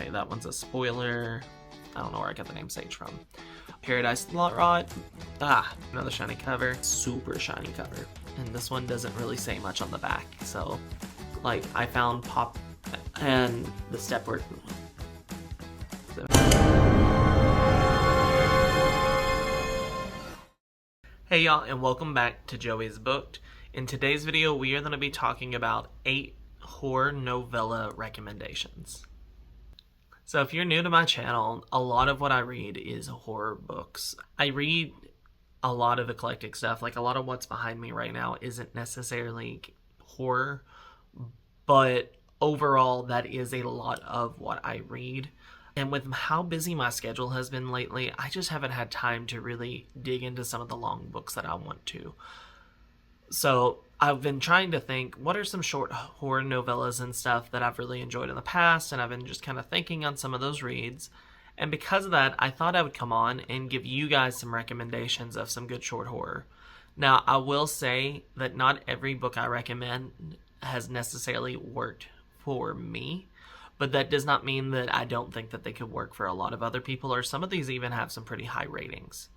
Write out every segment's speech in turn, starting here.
Okay, that one's a spoiler. I don't know where I got the name Sage from. Paradise Rot. Another shiny cover. Super shiny cover. And this one doesn't really say much on the back. So, like, I found Pop and the Stepward. Hey y'all, and welcome back to Joey's Booked. In today's video, we are going to be talking about 8 horror novella recommendations. So if you're new to my channel, a lot of what I read is horror books. I read a lot of eclectic stuff, like a lot of what's behind me right now isn't necessarily horror, but overall that is a lot of what I read. And with how busy my schedule has been lately, I just haven't had time to really dig into some of the long books that I want to. So I've been trying to think, what are some short horror novellas and stuff that I've really enjoyed in the past, and I've been just kind of thinking on some of those reads. And because of that, I thought I would come on and give you guys some recommendations of some good short horror. Now, I will say that not every book I recommend has necessarily worked for me. But that does not mean that I don't think that they could work for a lot of other people, or some of these even have some pretty high ratings.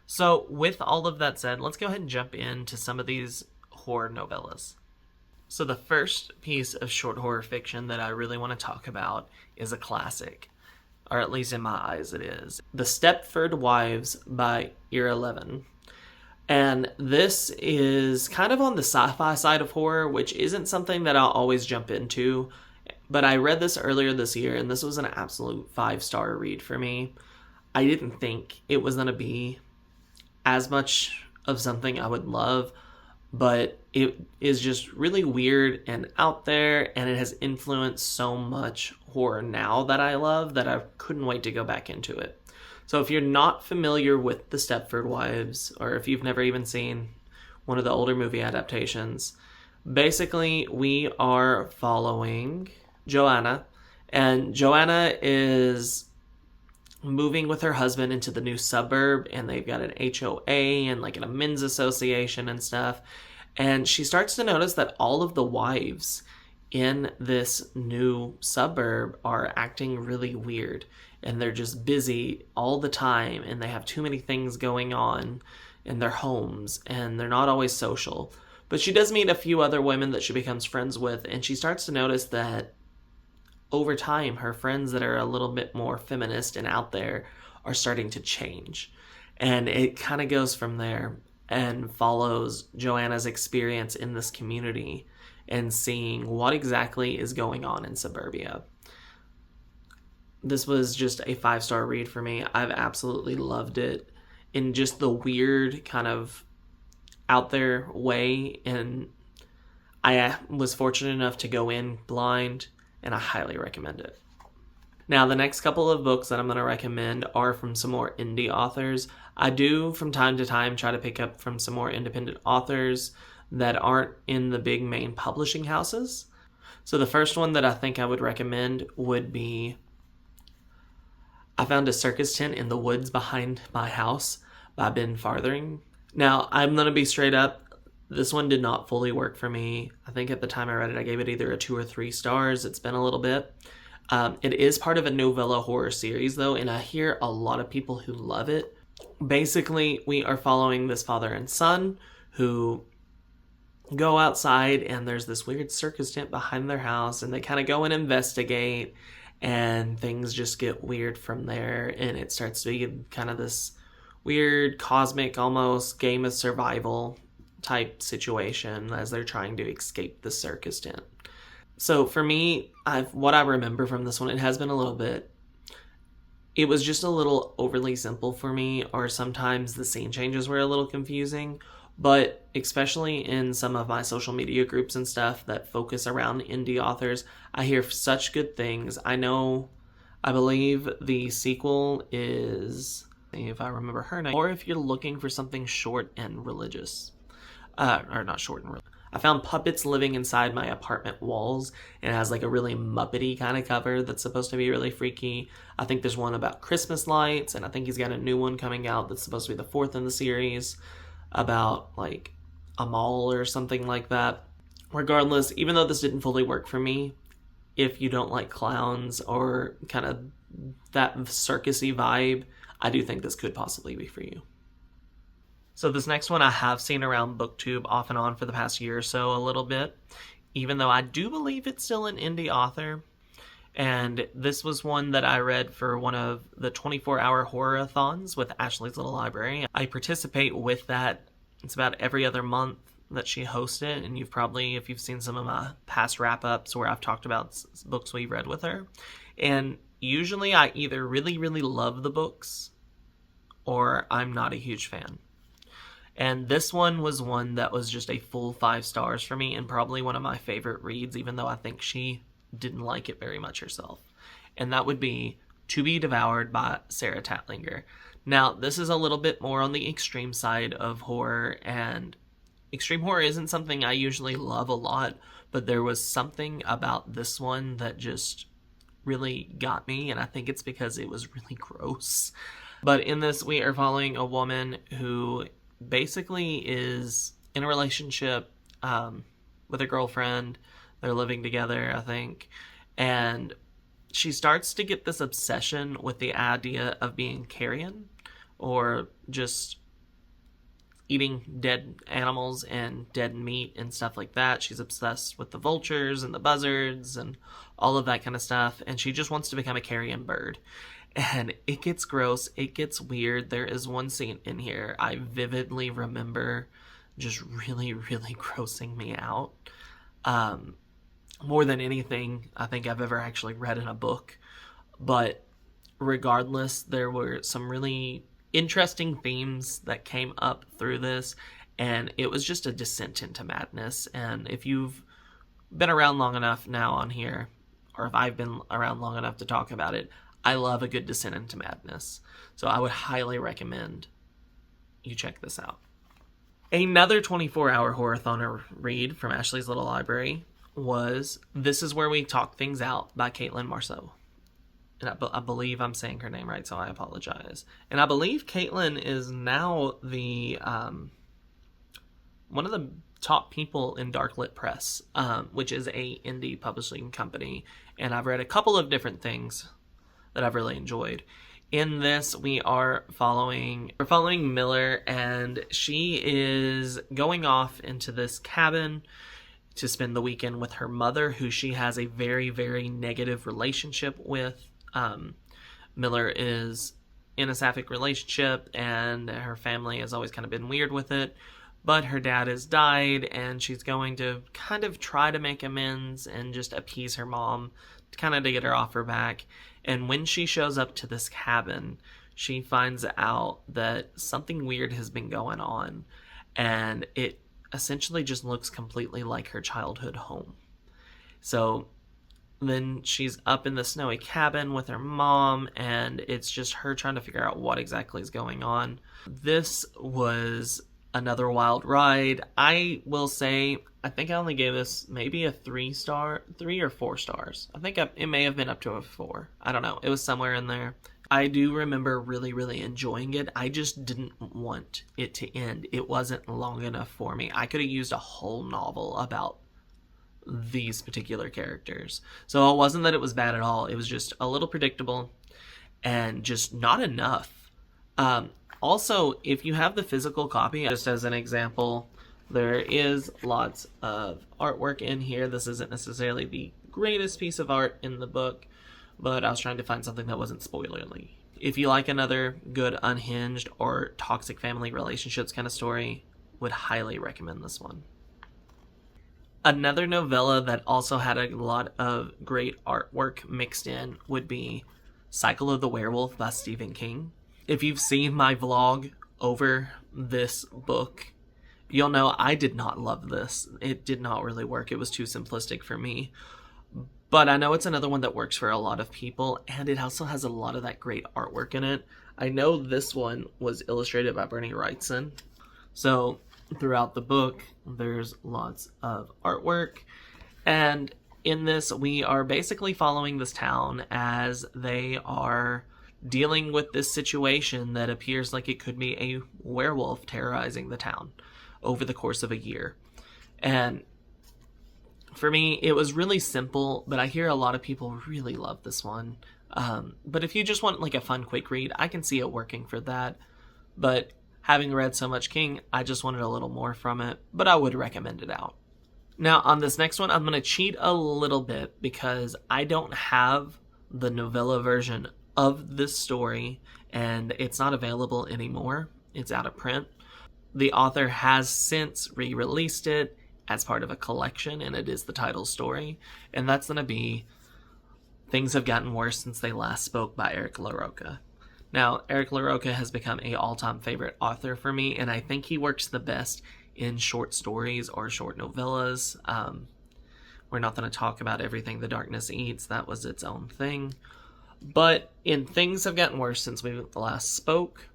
So with all of that said, let's go ahead and jump into some of these horror novellas. So the first piece of short horror fiction that I really want to talk about is a classic, or at least in my eyes it is. The Stepford Wives by Ira Levin. And this is kind of on the sci-fi side of horror, which isn't something that I'll always jump into. But I read this earlier this year, and this was an absolute 5-star read for me. I didn't think it was going to be as much of something I would love, but it is just really weird and out there, and it has influenced so much horror now that I love that I couldn't wait to go back into it. So if you're not familiar with the Stepford Wives, or if you've never even seen one of the older movie adaptations, basically we are following Joanna, and Joanna is moving with her husband into the new suburb, and they've got an HOA and like a men's association and stuff, and she starts to notice that all of the wives in this new suburb are acting really weird, and they're just busy all the time, and they have too many things going on in their homes, and they're not always social. But she does meet a few other women that she becomes friends with, and she starts to notice that over time, her friends that are a little bit more feminist and out there are starting to change. And it kind of goes from there and follows Joanna's experience in this community and seeing what exactly is going on in suburbia. This was just a 5-star read for me. I've absolutely loved it in just the weird kind of out there way. And I was fortunate enough to go in blind, and I highly recommend it. Now, the next couple of books that I'm going to recommend are from some more indie authors. I do, from time to time, try to pick up from some more independent authors that aren't in the big main publishing houses. So the first one that I think I would recommend would be I Found a Circus Tent in the Woods Behind My House by Ben Farthing. Now, I'm going to be straight up. This one did not fully work for me. I think at the time I read it, I gave it either a 2 or 3 stars. It's been a little bit. It is part of a novella horror series, though, and I hear a lot of people who love it. Basically, we are following this father and son who go outside, and there's this weird circus tent behind their house, and they kind of go and investigate, and things just get weird from there, and it starts to be kind of this weird, cosmic, almost game of survival type situation as they're trying to escape the circus tent. So for me, what I remember from this one, it has been a little bit, it was just a little overly simple for me, or sometimes the scene changes were a little confusing, but especially in some of my social media groups and stuff that focus around indie authors, I hear such good things. I believe the sequel is, if I remember her name, or if you're looking for something short and religious. Or not short and religious. I found Puppets Living Inside My Apartment Walls, and it has like a really Muppety kind of cover that's supposed to be really freaky. I think there's one about Christmas lights, and I think he's got a new one coming out that's supposed to be the 4th in the series about like a mall or something like that. Regardless, even though this didn't fully work for me, if you don't like clowns or kind of that circusy vibe, I do think this could possibly be for you. So this next one I have seen around BookTube off and on for the past year or so a little bit, even though I do believe it's still an indie author. And this was one that I read for one of the 24-hour horror-a-thons with Ashley's Little Library. I participate with that. It's about every other month that she hosts it, and if you've seen some of my past wrap-ups where I've talked about books we've read with her. And usually I either really, really love the books or I'm not a huge fan. And this one was one that was just a full 5 stars for me and probably one of my favorite reads, even though I think she didn't like it very much herself. And that would be To Be Devoured by Sarah Tatlinger. Now, this is a little bit more on the extreme side of horror, and extreme horror isn't something I usually love a lot, but there was something about this one that just really got me, and I think it's because it was really gross. But in this, we are following a woman who basically is in a relationship with a girlfriend. They're living together, I think. And she starts to get this obsession with the idea of being carrion, or just eating dead animals and dead meat and stuff like that. She's obsessed with the vultures and the buzzards and all of that kind of stuff. And she just wants to become a carrion bird. And it gets gross. It gets weird. There is one scene in here I vividly remember just really, really grossing me out. More than anything I think I've ever actually read in a book. But regardless, there were some really interesting themes that came up through this, and it was just a descent into madness. And if you've been around long enough now on here, or if I've been around long enough to talk about it, I love a good descent into madness. So I would highly recommend you check this out. Another 24-hour horror-thon read from Ashley's Little Library was This Is Where We Talk Things Out by Caitlin Marceau. And I believe I'm saying her name right, so I apologize. And I believe Caitlin is now the one of the top people in Darklit Press, which is a indie publishing company. And I've read a couple of different things that I've really enjoyed. In this, we're following Miller, and she is going off into this cabin to spend the weekend with her mother, who she has a very, very negative relationship with. Miller is in a sapphic relationship, and her family has always kind of been weird with it, but her dad has died, and she's going to kind of try to make amends and just appease her mom to get her off her back. And when she shows up to this cabin, she finds out that something weird has been going on, and it essentially just looks completely like her childhood home. So then she's up in the snowy cabin with her mom, and it's just her trying to figure out what exactly is going on. This was another wild ride. I will say, I think I only gave this maybe a 3 or 4 stars. I think it may have been up to a 4. I don't know. It was somewhere in there. I do remember really, really enjoying it. I just didn't want it to end. It wasn't long enough for me. I could have used a whole novel about these particular characters. So it wasn't that it was bad at all. It was just a little predictable and just not enough. Also, if you have the physical copy, just as an example, there is lots of artwork in here. This isn't necessarily the greatest piece of art in the book, but I was trying to find something that wasn't spoilerly. If you like another good unhinged or toxic family relationships kind of story, would highly recommend this one. Another novella that also had a lot of great artwork mixed in would be Cycle of the Werewolf by Stephen King. If you've seen my vlog over this book, you'll know I did not love this. It did not really work. It was too simplistic for me. But I know it's another one that works for a lot of people, and it also has a lot of that great artwork in it. I know this one was illustrated by Bernie Wrightson. So throughout the book, there's lots of artwork. And in this, we are basically following this town as they are dealing with this situation that appears like it could be a werewolf terrorizing the town over the course of a year. And For me, it was really simple, but I hear a lot of people really love this one. But if you just want like a fun, quick read, I can see it working for that. But having read so much King, I just wanted a little more from it, but I would recommend it out. Now, on this next one, I'm going to cheat a little bit because I don't have the novella version of this story, and it's not available anymore. It's out of print. The author has since re-released it as part of a collection, and it is the title story, and that's going to be Things Have Gotten Worse Since They Last Spoke by Eric LaRocca. Now, Eric LaRocca has become a all-time favorite author for me, and I think he works the best in short stories or short novellas. We're not going to talk about Everything the Darkness Eats. That was its own thing. But in Things Have Gotten Worse Since We Last Spoke,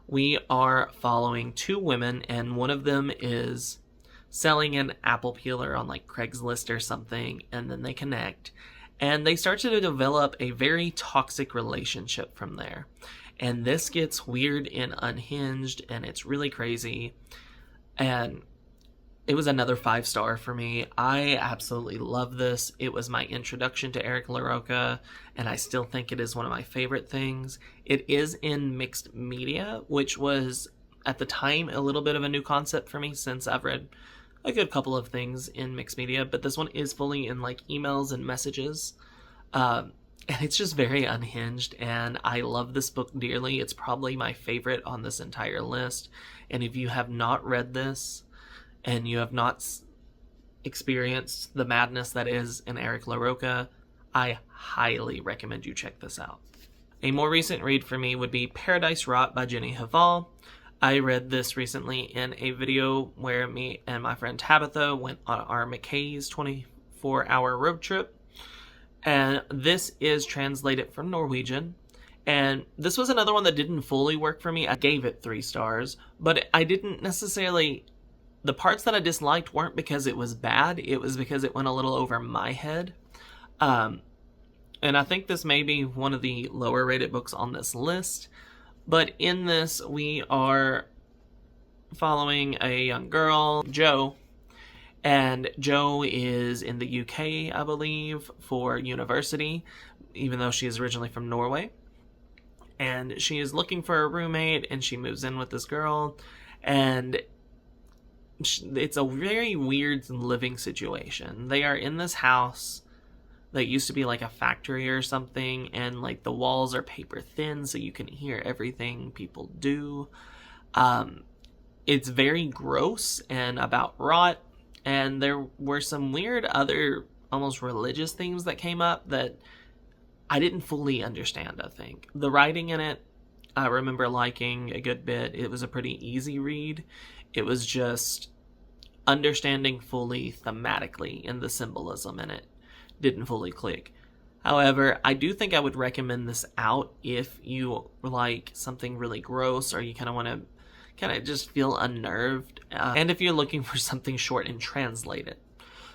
we are following two women, and one of them is selling an apple peeler on like Craigslist or something, and then they connect. And they start to develop a very toxic relationship from there. And this gets weird and unhinged, and it's really crazy. And it was another 5-star for me. I absolutely love this. It was my introduction to Eric LaRocca, and I still think it is one of my favorite things. It is in mixed media, which was, at the time, a little bit of a new concept for me since I've read a good couple of things in mixed media, but this one is fully in like emails and messages. And it's just very unhinged, and I love this book dearly. It's probably my favorite on this entire list. And if you have not read this, and you have not experienced the madness that is in Eric LaRocca, I highly recommend you check this out. A more recent read for me would be Paradise Rot by Jenny Haval. I read this recently in a video where me and my friend Tabitha went on our McKay's 24-hour road trip. And this is translated from Norwegian. And this was another one that didn't fully work for me. I gave it 3 stars, but I didn't necessarily... The parts that I disliked weren't because it was bad. It was because it went a little over my head. And I think this may be one of the lower rated books on this list. But in this, we are following a young girl, Jo. And Jo is in the UK, I believe, for university, even though she is originally from Norway. And she is looking for a roommate, and she moves in with this girl. And it's a very weird living situation. They are in this house that used to be like a factory or something, and like the walls are paper thin so you can hear everything people do. It's very gross and about rot, and there were some weird other almost religious themes that came up that I didn't fully understand. I think the writing in it I remember liking a good bit. It was a pretty easy read. It was just understanding fully thematically and the symbolism in it didn't fully click. However, I do think I would recommend this out if you like something really gross, or you kind of want to kind of just feel unnerved, and if you're looking for something short and translated.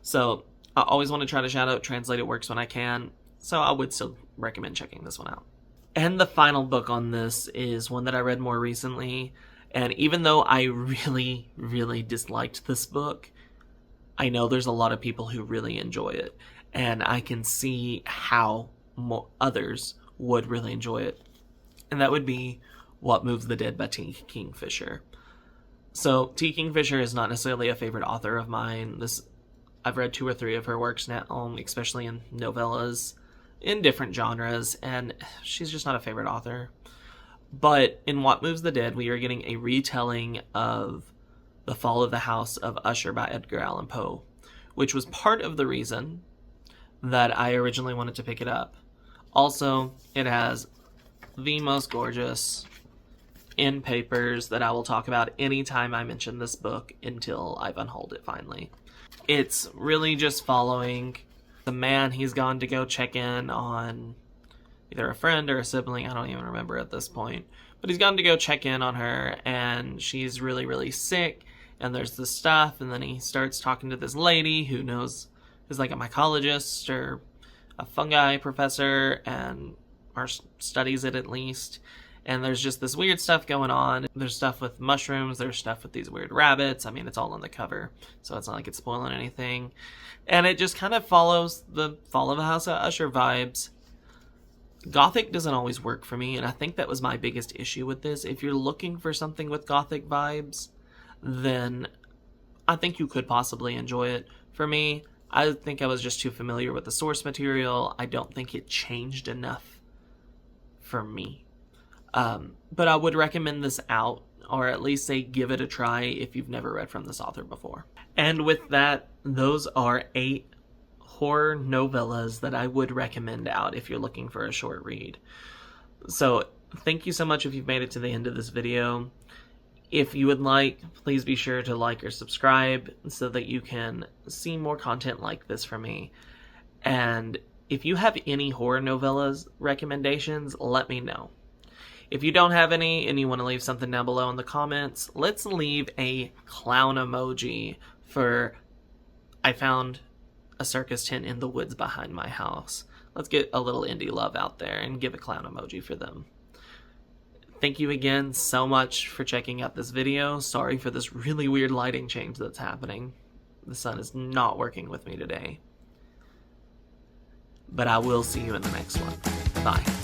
So I always want to try to shout out translated works when I can, so I would still recommend checking this one out. And the final book on this is one that I read more recently, and even though I really, really disliked this book, I know there's a lot of people who really enjoy it, and I can see how others would really enjoy it. And that would be What Moves the Dead by T. Kingfisher. So T. Kingfisher is not necessarily a favorite author of mine. I've read 2 or 3 of her works now, especially in novellas, in different genres, and she's just not a favorite author. But in What Moves the Dead, we are getting a retelling of The Fall of the House of Usher by Edgar Allan Poe, which was part of the reason that I originally wanted to pick it up. Also, it has the most gorgeous end papers that I will talk about anytime I mention this book until I've unhauled it finally. It's really just following the man. He's gone to go check in on either a friend or a sibling, I don't even remember at this point, but he's gone to go check in on her, and she's really, really sick, and there's this stuff, and then he starts talking to this lady who is like a mycologist or a fungi professor, or studies it at least, and there's just this weird stuff going on. There's stuff with mushrooms, there's stuff with these weird rabbits. I mean, it's all on the cover, so it's not like it's spoiling anything. And it just kind of follows the Fall of the House of Usher vibes. Gothic doesn't always work for me, and I think that was my biggest issue with this. If you're looking for something with Gothic vibes, then I think you could possibly enjoy it. For me, I think I was just too familiar with the source material. I don't think it changed enough for me. But I would recommend this out, or at least say give it a try if you've never read from this author before. And with that, those are 8 horror novellas that I would recommend out if you're looking for a short read. So thank you so much if you've made it to the end of this video. If you would like, please be sure to like or subscribe so that you can see more content like this from me. And if you have any horror novellas recommendations, let me know. If you don't have any and you want to leave something down below in the comments, let's leave a clown emoji for I found a circus tent in the woods behind my house. Let's get a little indie love out there and give a clown emoji for them. Thank you again so much for checking out this video. Sorry for this really weird lighting change that's happening. The sun is not working with me today. But I will see you in the next one. Bye.